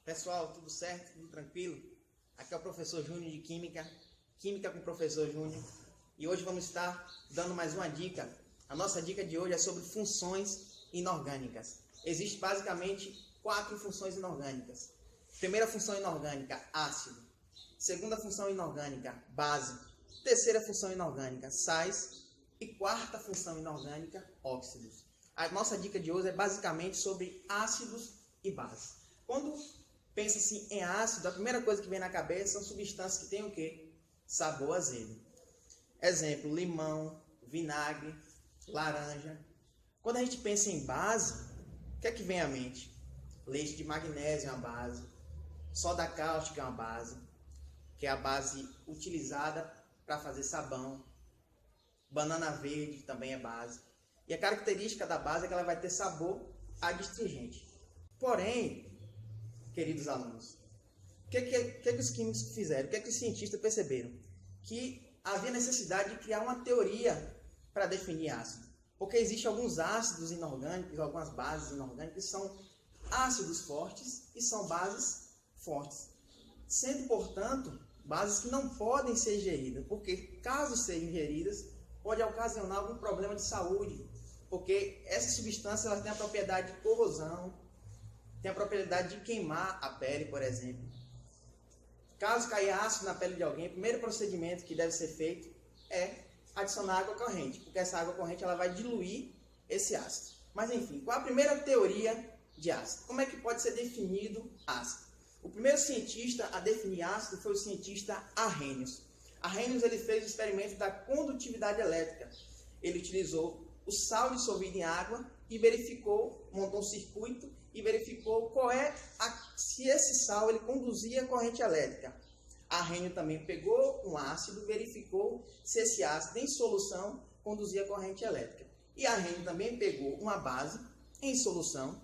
Pessoal, tudo certo? Tudo tranquilo? Aqui é o professor Júnior de Química, Química com o professor Júnior. E hoje vamos estar dando mais uma dica. A nossa dica de hoje é sobre funções inorgânicas. Existem basicamente 4 funções inorgânicas. Primeira função inorgânica, ácido. Segunda função inorgânica, base. Terceira função inorgânica, sais. E quarta função inorgânica, óxidos. A nossa dica de hoje é basicamente sobre ácidos e bases. Quando pensa-se em ácido, a primeira coisa que vem na cabeça são substâncias que têm o quê? Sabor azedo. Exemplo, limão, vinagre, laranja. Quando a gente pensa em base, o que é que vem à mente? Leite de magnésio é uma base. Soda cáustica é uma base, que é a base utilizada para fazer sabão. Banana verde também é base. E a característica da base é que ela vai ter sabor adstringente. Porém, queridos alunos, o que os químicos fizeram? O que os cientistas perceberam? Que havia necessidade de criar uma teoria para definir ácido. Porque existem alguns ácidos inorgânicos, algumas bases inorgânicas que são ácidos fortes e são bases fortes. Sendo, portanto, bases que não podem ser ingeridas, porque caso sejam ingeridas, pode ocasionar algum problema de saúde, porque essas substâncias elas têm a propriedade de corrosão, tem a propriedade de queimar a pele, por exemplo. Caso caia ácido na pele de alguém, o primeiro procedimento que deve ser feito é adicionar água corrente, porque essa água corrente ela vai diluir esse ácido. Mas enfim, qual a primeira teoria de ácido? Como é que pode ser definido ácido? O primeiro cientista a definir ácido foi o cientista Arrhenius. Arrhenius ele fez o experimento da condutividade elétrica. Ele utilizou o sal dissolvido em água e verificou, montou um circuito e verificou se esse sal ele conduzia corrente elétrica. Arrhenius também pegou um ácido, verificou se esse ácido em solução conduzia corrente elétrica. E Arrhenius também pegou uma base em solução,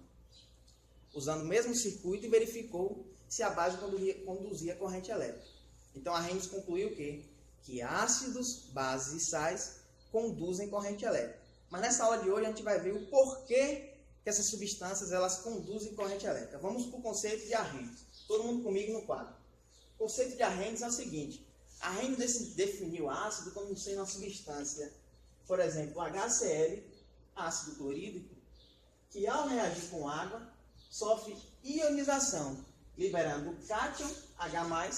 usando o mesmo circuito, e verificou se a base conduzia corrente elétrica. Então Arrhenius concluiu o quê? Que ácidos, bases e sais conduzem corrente elétrica. Mas nessa aula de hoje a gente vai ver o porquê que essas substâncias elas conduzem corrente elétrica. Vamos para o conceito de Arrhenius. Todo mundo comigo no quadro. O conceito de Arrhenius é o seguinte. Arrhenius definiu ácido como sendo uma substância, por exemplo, HCl, ácido clorídrico, que ao reagir com água, sofre ionização, liberando o cátion, H+,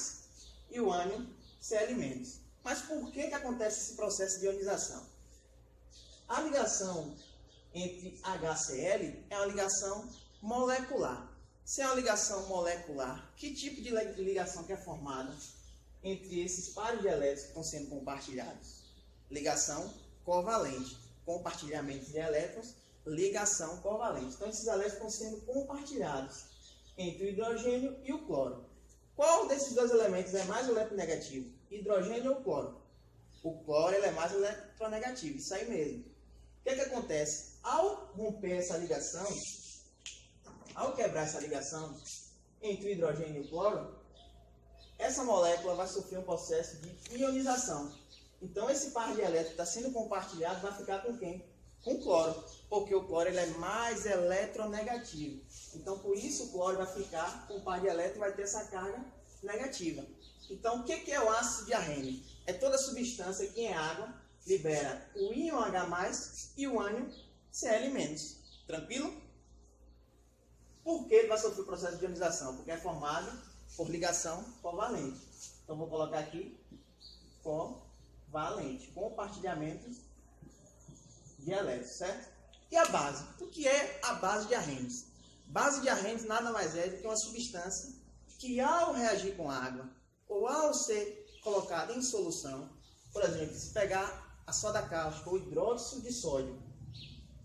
e o ânion, Cl-. Mas por que acontece esse processo de ionização? A ligação entre HCl é uma ligação molecular. Se é uma ligação molecular, que tipo de ligação que é formada entre esses pares de elétrons que estão sendo compartilhados? Ligação covalente. Compartilhamento de elétrons, ligação covalente. Então, esses elétrons estão sendo compartilhados entre o hidrogênio e o cloro. Qual desses dois elementos é mais eletronegativo? Hidrogênio ou cloro? O cloro ele é mais eletronegativo, isso aí mesmo. O que acontece? Ao romper essa ligação, ao quebrar essa ligação entre o hidrogênio e o cloro, essa molécula vai sofrer um processo de ionização. Então, esse par de elétrons que está sendo compartilhado vai ficar com quem? Com o cloro, porque o cloro ele é mais eletronegativo. Então, por isso o cloro vai ficar com o par de elétrons e vai ter essa carga negativa. Então, o que é o ácido de Arrhenius? É toda substância que em água libera o íon H+, e o ânion Cl-. Tranquilo? Por que ele vai sofrer o processo de ionização? Porque é formado por ligação covalente. Então, vou colocar aqui covalente, compartilhamentos de elétrons, certo? E a base? O que é a base de Arrhenius? Base de Arrhenius nada mais é do que uma substância que ao reagir com água ou ao ser colocada em solução, por exemplo, se pegar a soda cáustica ou hidróxido de sódio,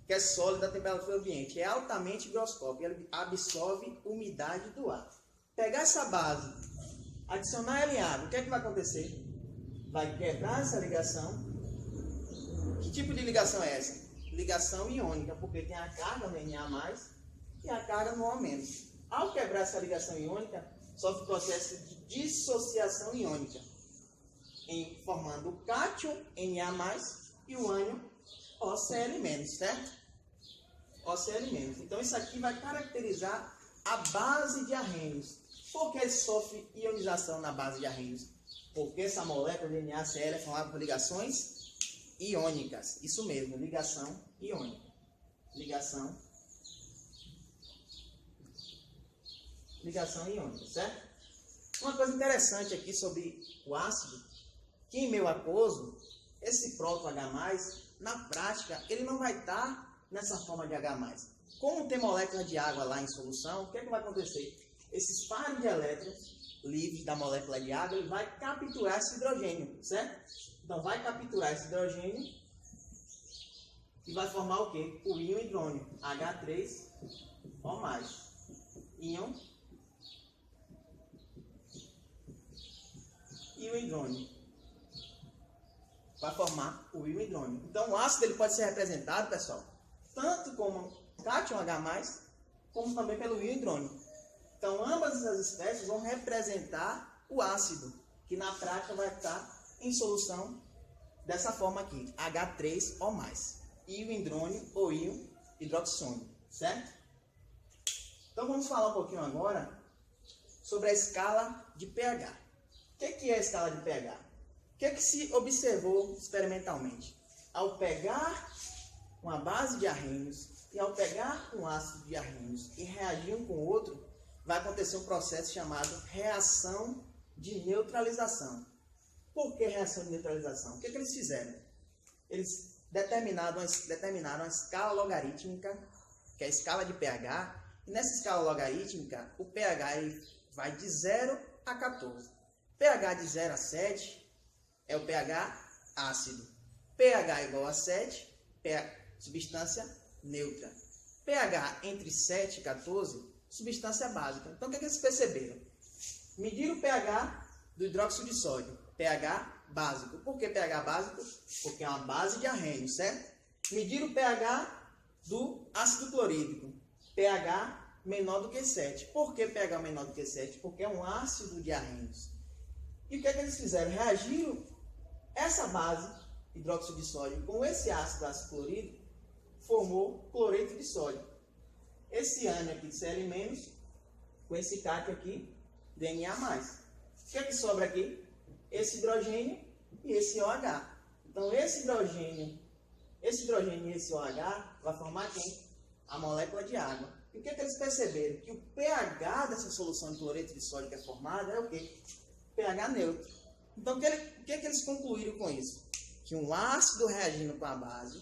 que é sólido a temperatura ambiente, é altamente higroscópico, ele absorve umidade do ar. Pegar essa base, adicionar ela em água, o que é que vai acontecer? Vai quebrar essa ligação. Que tipo de ligação é essa? Ligação iônica, porque tem a carga no Na+, e a carga no O-. Ao quebrar essa ligação iônica, sofre o processo de dissociação iônica, formando o cátion, Na+, e o ânion, OCl-, certo? OCl-. Então, isso aqui vai caracterizar a base de Arrhenius. Por que ele sofre ionização na base de arrenos? Porque essa molécula de NaCl é formada por ligações iônicas. Isso mesmo, ligação iônica. Ligação iônica, certo? Uma coisa interessante aqui sobre o ácido, que em meio aquoso, esse próton H+, na prática, ele não vai estar nessa forma de H+. Como tem molécula de água lá em solução, o que é que vai acontecer? Esses pares de elétrons livres da molécula de água, ele vai capturar esse hidrogênio, certo? Então, vai capturar esse hidrogênio e vai formar o quê? O íon hidrônio, H3O+. Íon hidrônio. Vai formar o íon hidrônio. Então, o ácido ele pode ser representado, pessoal, tanto como cátion H+, como também pelo íon hidrônio. Então, ambas essas espécies vão representar o ácido, que na prática vai estar em solução dessa forma aqui, H3O+, íon hidrônio ou íon hidroxônio, certo? Então, vamos falar um pouquinho agora sobre a escala de pH. O que é a escala de pH? O que se observou experimentalmente? Ao pegar uma base de arrenos e ao pegar um ácido de arrenos e reagir um com o outro, vai acontecer um processo chamado reação de neutralização. Por que reação de neutralização? O que eles fizeram? Eles determinaram a escala logarítmica, que é a escala de pH, e nessa escala logarítmica, o pH ele vai de 0 a 14. pH de 0 a 7 é o pH ácido. pH igual a 7, substância neutra. pH entre 7 e 14, substância básica. Então, o que eles perceberam? Mediram o pH do hidróxido de sódio, pH básico. Por que pH básico? Porque é uma base de arrênio, certo? Mediram o pH do ácido clorídrico, pH menor do que 7. Por que pH menor do que 7? Porque é um ácido de arrênios. E o que eles fizeram? Reagiram essa base, hidróxido de sódio, com esse ácido clorídrico, formou cloreto de sódio. Esse ânion aqui de Cl- com esse cátion aqui, DNA+. O que é que sobra aqui? Esse hidrogênio e esse OH. Então, esse hidrogênio e esse OH vai formar quem? A molécula de água. E o que é que eles perceberam? Que o pH dessa solução de cloreto de sódio que é formada é o quê? pH neutro. Então, o que é que eles concluíram com isso? Que um ácido reagindo com a base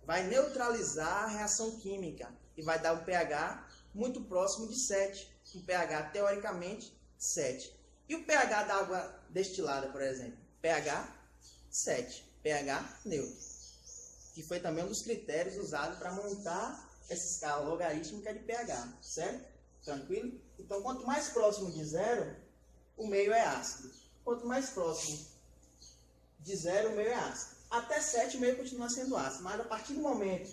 vai neutralizar a reação química e vai dar um pH muito próximo de 7. Um pH, teoricamente, 7. E o pH da água destilada, por exemplo? pH 7. pH neutro. Que foi também um dos critérios usados para montar essa escala logarítmica de pH. Certo? Tranquilo? Então, quanto mais próximo de 0, o meio é ácido. Quanto mais próximo de 0, o meio é ácido. Até 7, o meio continua sendo ácido. Mas a partir do momento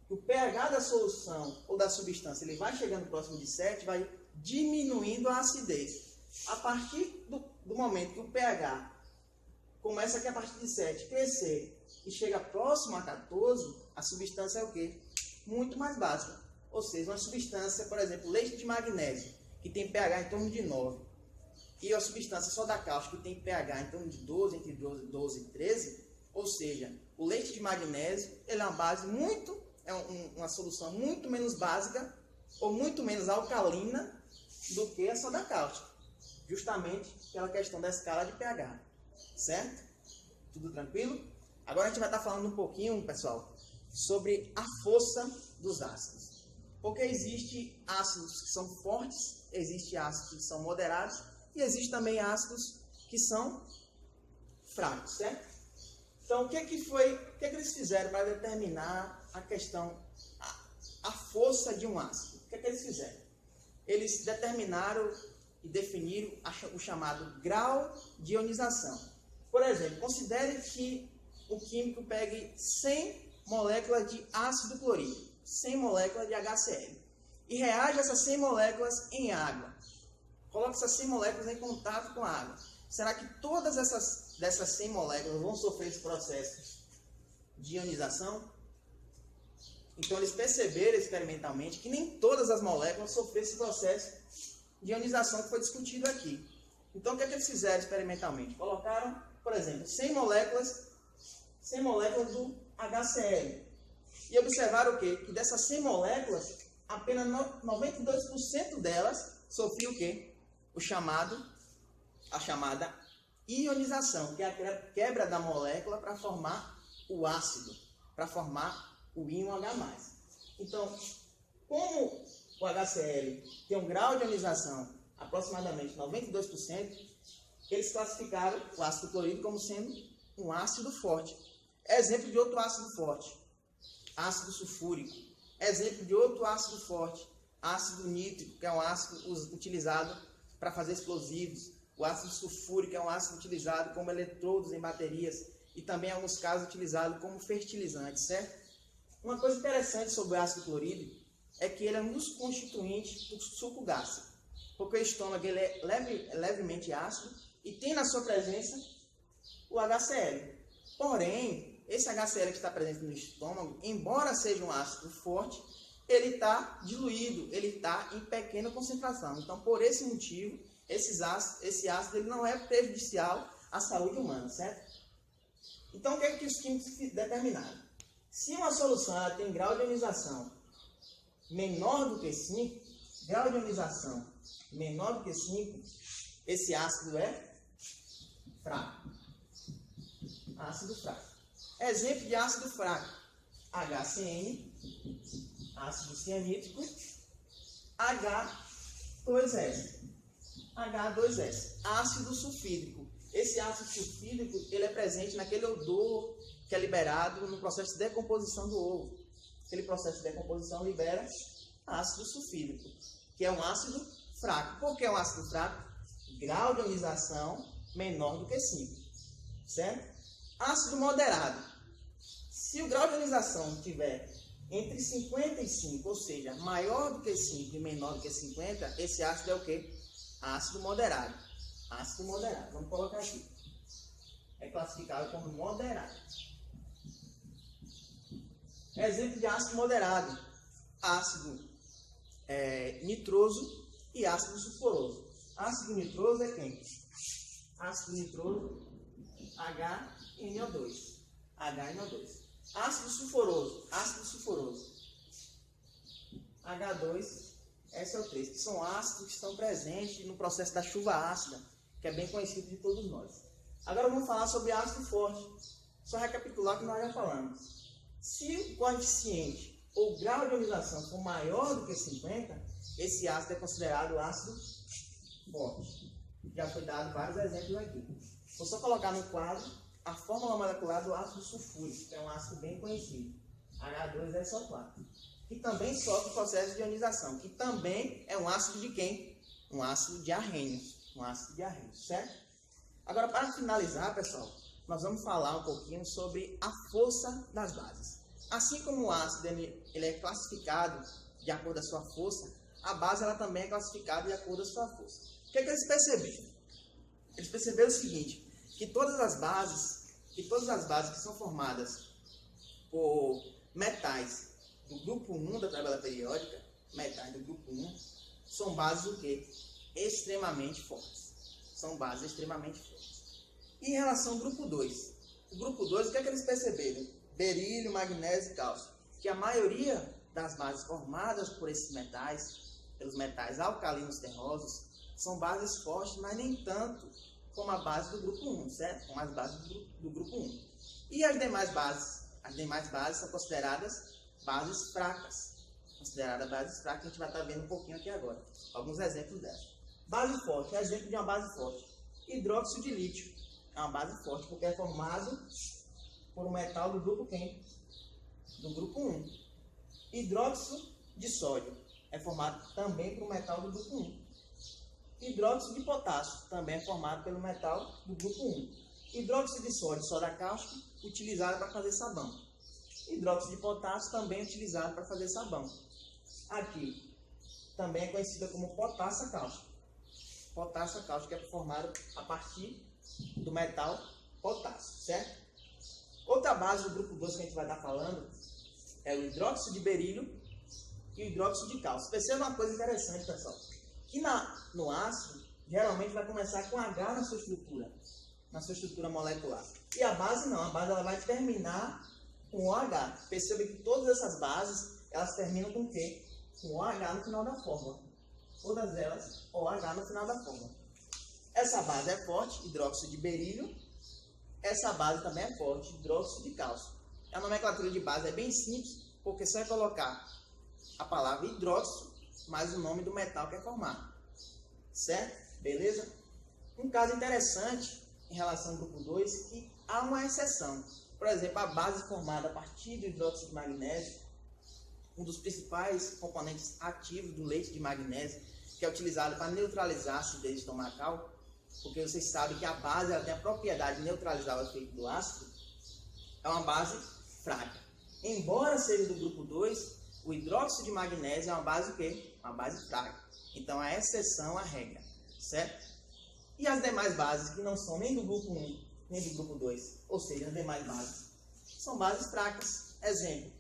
que o pH da solução ou da substância ele vai chegando próximo de 7, vai diminuindo a acidez. A partir do momento que o pH começa aqui a partir de 7 crescer e chega próximo a 14, a substância é o quê? Muito mais básica. Ou seja, uma substância, por exemplo, leite de magnésio, que tem pH em torno de 9, e a substância soda cáustica, que tem pH em torno de 12, entre 12 e 13, ou seja, o leite de magnésio ele é uma base uma solução muito menos básica ou muito menos alcalina do que a soda cáustica, justamente pela questão da escala de pH, certo? Tudo tranquilo? Agora a gente vai estar falando um pouquinho, pessoal, sobre a força dos ácidos. Porque existe ácidos que são fortes, existe ácidos que são moderados e existe também ácidos que são fracos, certo? Então, o que eles fizeram para determinar a questão, a força de um ácido? O que eles fizeram? Eles determinaram e definiram o chamado grau de ionização. Por exemplo, considere que o químico pegue 100 moléculas de ácido clorídrico, 100 moléculas de HCl, e reage essas 100 moléculas em água. Coloque essas 100 moléculas em contato com a água. Será que todas dessas 100 moléculas vão sofrer esse processo de ionização? Então, eles perceberam experimentalmente que nem todas as moléculas sofrem esse processo de ionização que foi discutido aqui. Então, o que é que eles fizeram experimentalmente? Colocaram, por exemplo, 100 moléculas do HCl. E observaram o quê? Que dessas 100 moléculas, apenas 92% delas sofriam o quê? A chamada ionização, que é a quebra da molécula para formar o ácido, para formar o íon H+. Então, como o HCl tem um grau de ionização aproximadamente 92%, eles classificaram o ácido clorídrico como sendo um ácido forte. Exemplo de outro ácido forte, ácido sulfúrico. Exemplo de outro ácido forte, ácido nítrico, que é um ácido utilizado para fazer explosivos. O ácido sulfúrico é um ácido utilizado como eletrodos em baterias e também, em alguns casos, utilizado como fertilizante, certo? Uma coisa interessante sobre o ácido clorídrico é que ele é um dos constituintes do suco gástrico, porque o estômago ele é levemente ácido e tem na sua presença o HCl. Porém, esse HCl que está presente no estômago, embora seja um ácido forte, ele está diluído, ele está em pequena concentração. Então, por esse motivo, esse ácido ele não é prejudicial à saúde humana, certo? Então, o que é que os químicos determinaram? Se uma solução ela tem grau de ionização menor do que 5, grau de ionização menor do que 5, esse ácido é fraco. Ácido fraco. Exemplo de ácido fraco: HCN, ácido cianídrico, H2S. H2S, ácido sulfídrico. Esse ácido sulfídrico ele é presente naquele odor que é liberado no processo de decomposição do ovo. Aquele processo de decomposição libera ácido sulfídrico, que é um ácido fraco. Por que é um ácido fraco? Grau de ionização menor do que 5, certo? Ácido moderado. Se o grau de ionização tiver entre 50 e 5, ou seja, maior do que 5 e menor do que 50, esse ácido é o quê? Ácido moderado. Ácido moderado. Vamos colocar aqui. É classificado como moderado. Exemplo de ácido moderado: ácido nitroso e ácido sulfuroso. Ácido nitroso é quem? Ácido nitroso, HNO2. HNO2. Ácido sulfuroso, H2SO3, que são ácidos que estão presentes no processo da chuva ácida, que é bem conhecido de todos nós. Agora vamos falar sobre ácido forte. Só recapitular o que nós já falamos. Se o coeficiente ou grau de ionização for maior do que 50, esse ácido é considerado ácido forte. Já foi dado vários exemplos aqui. Vou só colocar no quadro a fórmula molecular do ácido sulfúrico, que é um ácido bem conhecido, H2SO4, que também sofre o processo de ionização, que também é um ácido de quem? Um ácido de arrênio. Certo? Agora, para finalizar, pessoal, nós vamos falar um pouquinho sobre a força das bases. Assim como o ácido ele é classificado de acordo com a sua força, a base ela também é classificada de acordo com a sua força. O que é que eles perceberam? Eles perceberam o seguinte, que todas as bases que são formadas por metais do grupo 1 da tabela periódica, metais do grupo 1, são bases o quê? Extremamente fortes. São bases extremamente fortes. E em relação ao grupo 2, o grupo 2, o que é que eles perceberam? Berílio, magnésio e cálcio. Que a maioria das bases formadas por esses metais, pelos metais alcalinos terrosos, são bases fortes, mas nem tanto como a base do grupo 1, certo? Como as bases do grupo 1. E as demais bases? As demais bases são consideradas bases fracas. A gente vai estar vendo um pouquinho aqui agora. Alguns exemplos delas. Base forte, exemplo de uma base forte. Hidróxido de lítio é uma base forte, porque é formado por um metal do grupo quem? Do grupo 1. Hidróxido de sódio é formado também por um metal do grupo 1. Hidróxido de potássio também é formado pelo metal do grupo 1. Hidróxido de sódio, soda cáustica, utilizado para fazer sabão. Hidróxido de potássio também é utilizado para fazer sabão. Aqui também é conhecida como potássio cáustica. Potássio cáustica é formado a partir do metal potássio, certo? Outra base do grupo 2 que a gente vai estar falando é o hidróxido de berílio e o hidróxido de cálcio. Perceba uma coisa interessante, pessoal, E no ácido, geralmente vai começar com H na sua estrutura molecular. E a base não, a base ela vai terminar com OH. Perceba que todas essas bases, elas terminam com o quê? Com OH no final da fórmula. Todas elas, OH no final da fórmula. Essa base é forte, hidróxido de berílio. Essa base também é forte, hidróxido de cálcio. A nomenclatura de base é bem simples, porque só é colocar a palavra hidróxido mais o nome do metal que é formado. Certo? Beleza? Um caso interessante em relação ao grupo 2, que há uma exceção. Por exemplo, a base formada a partir do hidróxido de magnésio, um dos principais componentes ativos do leite de magnésio, que é utilizado para neutralizar a acidez estomacal, porque vocês sabem que a base ela tem a propriedade de neutralizar o efeito do ácido, é uma base fraca. Embora seja do grupo 2, o hidróxido de magnésio é uma base o quê? Uma base fraca. Então, a exceção à regra, certo? E as demais bases que não são nem do grupo 1, nem do grupo 2, ou seja, as demais bases, são bases fracas. Exemplo,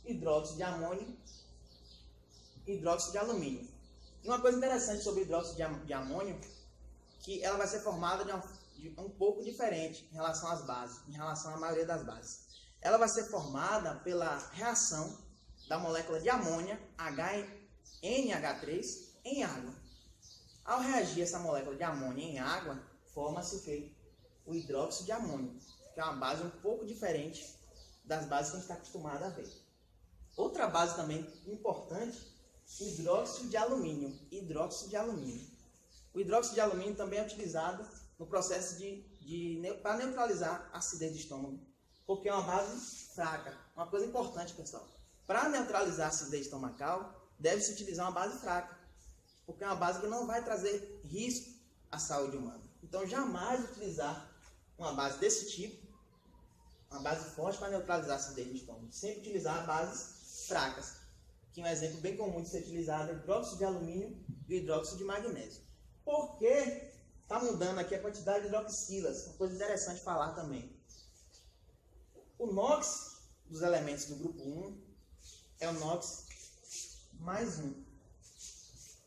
hidróxido de amônio, hidróxido de alumínio. E uma coisa interessante sobre o hidróxido de amônio, que ela vai ser formada de um pouco diferente em relação às bases, em relação à maioria das bases. Ela vai ser formada pela reação da molécula de amônia, NH3, em água. Ao reagir essa molécula de amônia em água, forma-se o quê? O hidróxido de amônio, que é uma base um pouco diferente das bases que a gente está acostumado a ver. Outra base também importante, hidróxido de alumínio. Hidróxido de alumínio. O hidróxido de alumínio também é utilizado no processo para neutralizar a acidez do estômago, porque é uma base fraca. Uma coisa importante, pessoal, para neutralizar a acidez estomacal, deve-se utilizar uma base fraca, porque é uma base que não vai trazer risco à saúde humana. Então, jamais utilizar uma base desse tipo, uma base forte para neutralizar a acidez do estômago. Sempre utilizar bases fracas, que um exemplo bem comum de ser utilizado é o hidróxido de alumínio e o hidróxido de magnésio. Por que está mudando aqui a quantidade de hidroxilas? Uma coisa interessante falar também. O NOx dos elementos do grupo 1 é o NOx mais 1.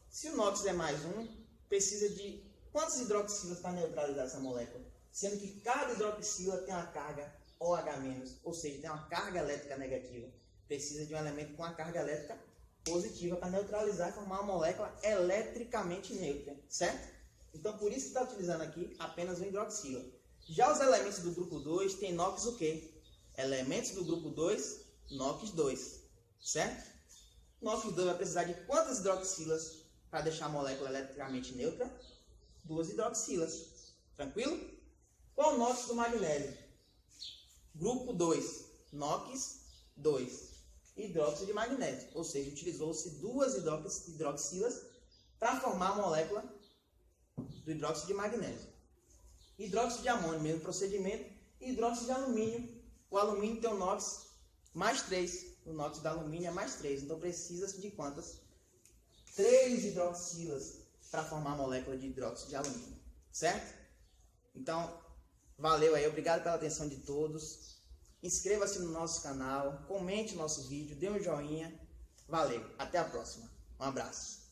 Se o NOx é mais 1, precisa de quantas hidroxilas para neutralizar essa molécula? Sendo que cada hidroxila tem uma carga OH-, ou seja, tem uma carga elétrica negativa. Precisa de um elemento com uma carga elétrica positiva para neutralizar e formar uma molécula eletricamente neutra, certo? Então, por isso que está utilizando aqui apenas um hidroxila. Já os elementos do grupo 2 têm NOx o quê? Elementos do grupo 2, NOx 2, certo? NOx 2 vai precisar de quantas hidroxilas para deixar a molécula eletricamente neutra? 2 hidroxilas. Tranquilo? Qual o NOx do magnésio? Grupo 2, NOx 2. Hidróxido de magnésio, ou seja, utilizou-se 2 hidroxilas para formar a molécula do hidróxido de magnésio. Hidróxido de amônio, mesmo procedimento. E hidróxido de alumínio. O alumínio tem o NOx mais 3. O NOx do alumínio é mais 3. Então precisa-se de quantas? 3 hidroxilas para formar a molécula de hidróxido de alumínio. Certo? Então, valeu aí. Obrigado pela atenção de todos. Inscreva-se no nosso canal, comente o nosso vídeo, dê um joinha. Valeu, até a próxima. Um abraço.